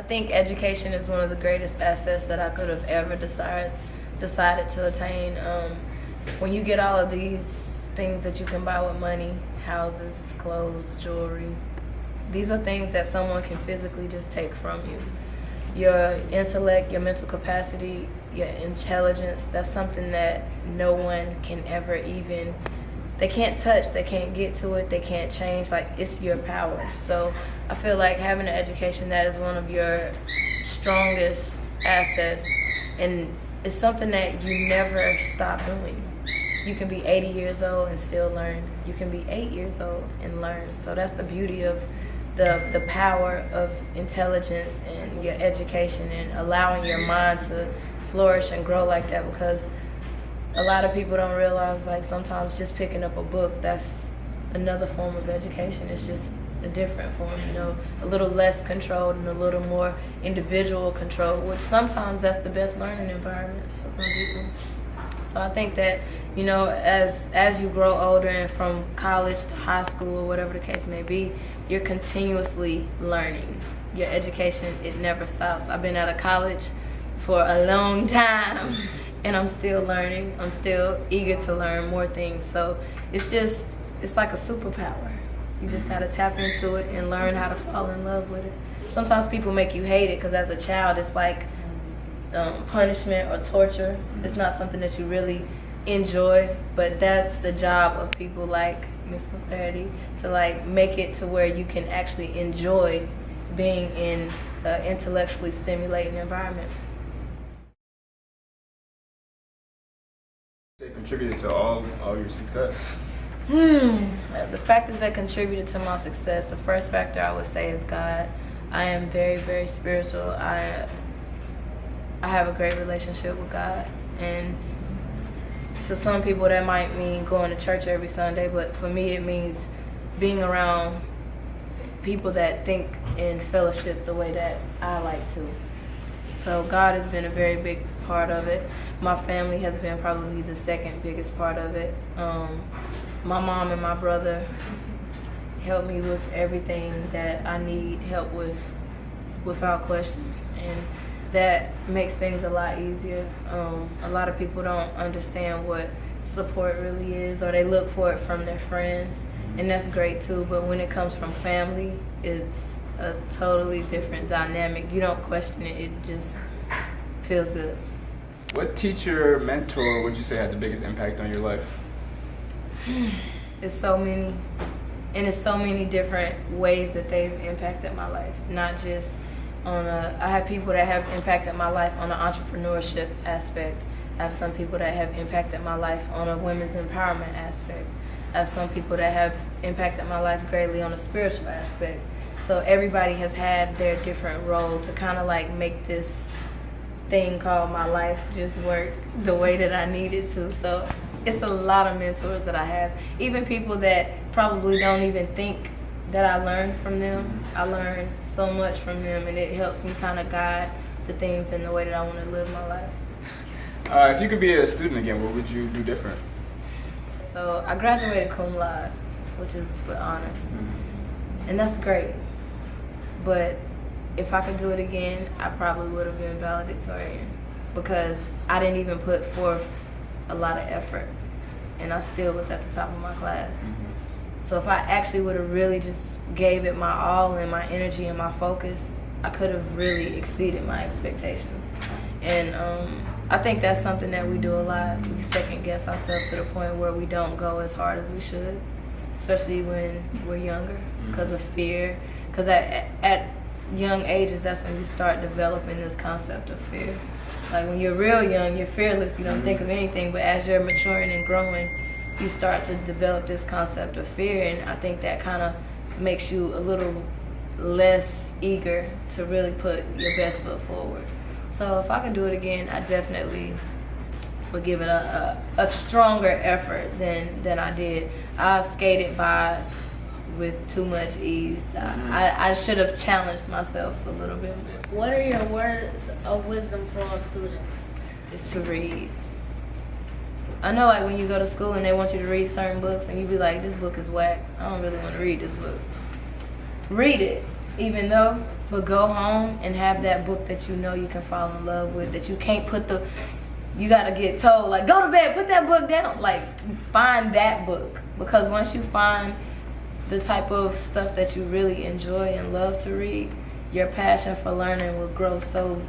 think education is one of the greatest assets that I could have ever decided to attain. When you get all of these things that you can buy with money, houses, clothes, jewelry, these are things that someone can physically just take from you. Your intellect, your mental capacity, your intelligence, that's something that no one can ever even, they can't touch, they can't get to it, they can't change. Like, it's your power. So I feel like having an education, that is one of your strongest assets, and it's something that you never stop doing. You can be 80 years old and still learn. You can be 8 years old and learn. So that's the beauty of the power of intelligence and your education, and allowing your mind to flourish and grow like that, because a lot of people don't realize, like, sometimes just picking up a book, that's another form of education. It's just a different form, you know, a little less controlled and a little more individual control, which sometimes that's the best learning environment for some people. So I think that, you know, as you grow older, and from college to high school or whatever the case may be, you're continuously learning. Your education, it never stops. I've been out of college for a long time, and I'm still learning. I'm still eager to learn more things. So it's like a superpower. You just gotta tap into it and learn how to fall in love with it. Sometimes people make you hate it, because as a child, it's like punishment or torture. It's not something that you really enjoy, but that's the job of people like Miss McClarty, to like make it to where you can actually enjoy being in an intellectually stimulating environment. They contributed to all your success. The factors that contributed to my success, the first factor I would say is God. I am very, very spiritual. I have a great relationship with God, and to some people that might mean going to church every Sunday, but for me it means being around people that think in fellowship the way that I like to. So God has been a very big part of it. My family has been probably the second biggest part of it. My mom and my brother help me with everything that I need help with, without question, and that makes things a lot easier. A lot of people don't understand what support really is, or they look for it from their friends, and that's great too, but when it comes from family, it's a totally different dynamic. You don't question it, it just feels good. What teacher, mentor would you say had the biggest impact on your life? It's so many, and it's so many different ways that they've impacted my life. Not just on I have people that have impacted my life on an entrepreneurship aspect. I have some people that have impacted my life on a women's empowerment aspect. I have some people that have impacted my life greatly on a spiritual aspect. So everybody has had their different role to kind of like make this thing called my life just work the way that I need it to. So it's a lot of mentors that I have, even people that probably don't even think that I learned from them. I learned so much from them, and it helps me kind of guide the things in the way that I want to live my life. If you could be a student again, what would you do different? So I graduated cum laude, which is with honors, and that's great. But if I could do it again, I probably would have been valedictorian, because I didn't even put forth a lot of effort, and I still was at the top of my class. So if I actually would have really just gave it my all and my energy and my focus, I could have really exceeded my expectations. And I think that's something that we do a lot. We second guess ourselves to the point where we don't go as hard as we should, especially when we're younger, because of fear. Because at young ages, that's when you start developing this concept of fear. Like when you're real young, you're fearless, you don't think of anything, but as you're maturing and growing, you start to develop this concept of fear, and I think that kind of makes you a little less eager to really put your best foot forward. So if I could do it again, I definitely would give it a stronger effort than I did. I skated by with too much ease. I should have challenged myself a little bit. What are your words of wisdom for all students? It's to read. I know, like when you go to school and they want you to read certain books and you be like, this book is whack, I don't really want to read this book. Read it, even though But go home and have that book that you know you can fall in love with, that you can't you gotta get told, like, go to bed, put that book down. Like, find that book. Because once you find the type of stuff that you really enjoy and love to read, your passion for learning will grow so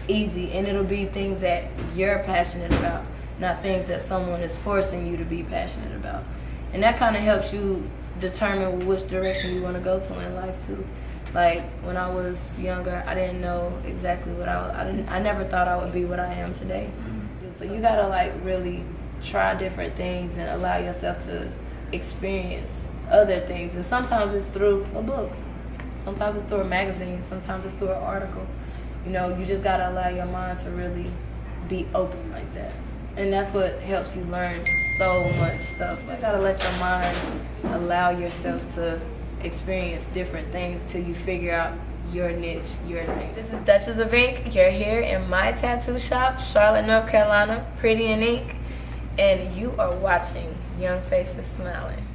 easy. And it'll be things that you're passionate about, not things that someone is forcing you to be passionate about. And that kind of helps you determine which direction you want to go to in life too. Like, when I was younger, I didn't know exactly what I never thought I would be what I am today. So you gotta like really try different things and allow yourself to experience other things. And sometimes it's through a book, sometimes it's through a magazine, sometimes it's through an article. You know, you just gotta allow your mind to really be open like that. And that's what helps you learn so much stuff. You just gotta let your mind allow yourself to experience different things till you figure out your niche, your lane. This is Dutchess of Ink. You're here in my tattoo shop, Charlotte, North Carolina, Pretty in Ink, and you are watching Young Faces Smiling.